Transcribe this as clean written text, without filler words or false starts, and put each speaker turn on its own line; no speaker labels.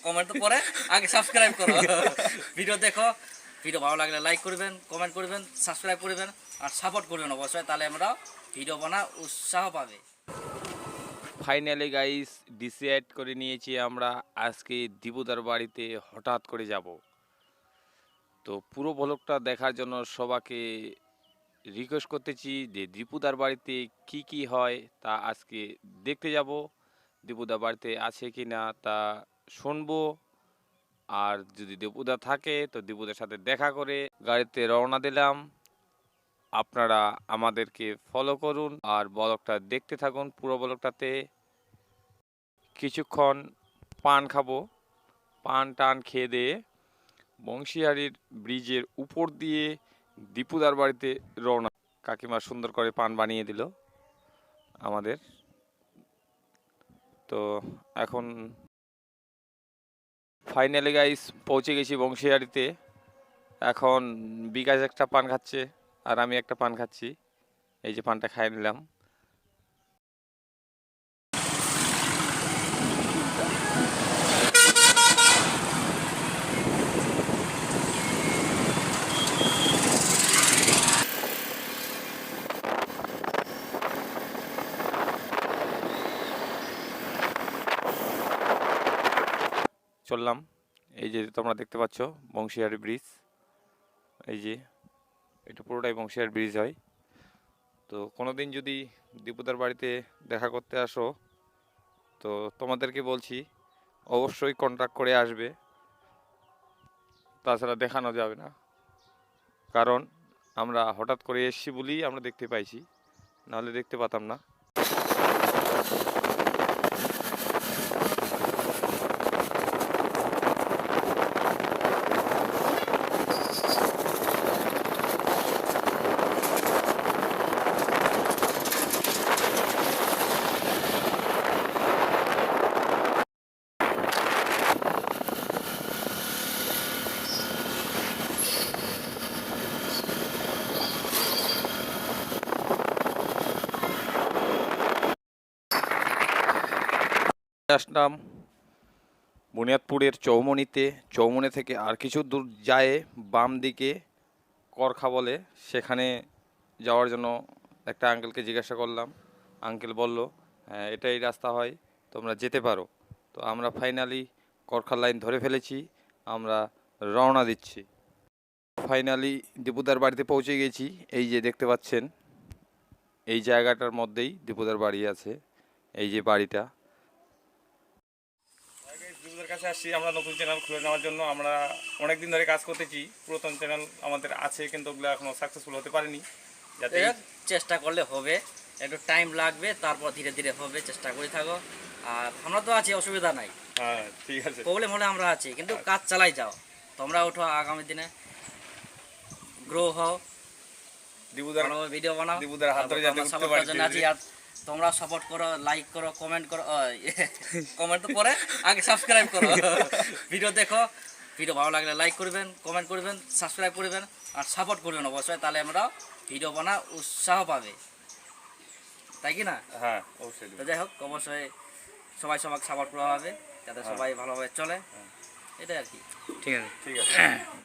Comment তো পরে, আগে সাবস্ক্রাইব করো। ভিডিও দেখো, ভিডিও ভালো লাগলে লাইক করবেন, কমেন্ট করবেন, সাবস্ক্রাইব করবেন আর সাপোর্ট করবেন অবশ্যই, তাহলে আমরা ভিডিও বানা উৎসাহ পাবে।
ফাইনালি গাইস ডিসাইড করে নিয়েছি আমরা আজকে দীপুদার বাড়িতে হঠাৎ করে যাব। তো পুরো ব্লগটা দেখার জন্য সবাইকে রিকোয়েস্ট করতেছি যে দীপুদার বাড়িতে কি কি হয় তা আজকে দেখতে যাব। দীপুদা বাড়িতে আছে কি না তা শুনবো। আর যদি দীপুদা থাকে তো দীপুদার সাথে দেখা করে গাড়িতে রওনা দিলাম। আপনারা আমাদেরকে ফলো করুন আর ব্লগটা দেখতে থাকুন। পুরো ব্লগটাতে কিছুক্ষণ পান খাবো, পান টান খেয়ে দিয়ে বংশীহারির ব্রিজের উপর দিয়ে দীপুদার বাড়িতে রওনা। কাকিমা সুন্দর করে পান বানিয়ে দিল আমাদের। তো এখন ফাইনালি গাইস পৌঁছে গেছি বংশীহারিতে। এখন বিকাশ একটা পান খাচ্ছে আর আমি একটা পান খাচ্ছি। এই যে পানটা খাই নিলাম। চললাম। এই যে তোমরা দেখতে পাচ্ছ বংশীহারি ব্রিজ। এই যে এটা পুরোটাই বংশীহারি ব্রিজ হয়। তো কোনোদিন যদি দীপুদার বাড়িতে দেখা করতে আসো তো তোমাদেরকে বলছি অবশ্যই কন্ট্যাক্ট করে আসবে, তাছাড়া দেখানো যাবে না। কারণ আমরা হঠাৎ করে এসেছি বলেই আমরা দেখতে পাইছি, নাহলে দেখতে পাতাম না। আসলাম বুনিয়াদপুরের চৌমনিতে। চৌমনি থেকে আর কিছু দূর যায় বাম দিকে করখা বলে, সেখানে যাওয়ার জন্য একটা আঙ্কেলকে জিজ্ঞাসা করলাম। আঙ্কেল বলল হ্যাঁ এটাই রাস্তা হয়, তোমরা যেতে পারো। তো আমরা ফাইনালি করখার লাইন ধরে ফেলেছি, আমরা রওনা দিচ্ছি। ফাইনালি দীপুদার বাড়িতে পৌঁছে গেছি। এই যে দেখতে পাচ্ছেন এই জায়গাটার মধ্যেই দীপুদার বাড়ি আছে। এই যে বাড়িটা।
দীপুদার কাছে আসছি আমরা নতুন চ্যানেল খুলে নেওয়ার জন্য। আমরা অনেক দিন ধরে কাজ করতেছি, পুরাতন চ্যানেল আমাদের আছে কিন্তু ওগুলো এখনও সাকসেসফুল হতে পারেনি। যাতে
চেষ্টা করলে হবে, একটু টাইম লাগবে, তারপর ধীরে ধীরে হবে, চেষ্টা করে থাকো। আর আমরা তো আছি, অসুবিধা নাই।
হ্যাঁ ঠিক আছে,
প্রবলেম হলে আমরা আছি, কিন্তু কাজ চালাই যাও। তোমরা ওঠো, আগামী দিনে গ্রো হও,
দীপুদার
ভিডিও বানাও।
দীপুদার হাত ধরে যাতে উঠতে পারি।
আছি আর তোমরা সাপোর্ট করো, লাইক করো, কমেন্ট করো। কমেন্ট তো পরে, আগে সাবস্ক্রাইব করো। ভিডিও দেখো, ভিডিও ভালো লাগলে লাইক করবেন, কমেন্ট করবেন, সাবস্ক্রাইব করবেন আর সাপোর্ট করবেন অবশ্যই, তাহলে আমরা ভিডিও বানা উৎসাহ পাবে, তাই কি না?
হ্যাঁ অবশ্যই।
তো যাই হোক, অবশ্যই সবাই সবাইকে সাপোর্ট করা হবে যাতে সবাই ভালোভাবে চলে, এটাই আর কি।
ঠিক আছে।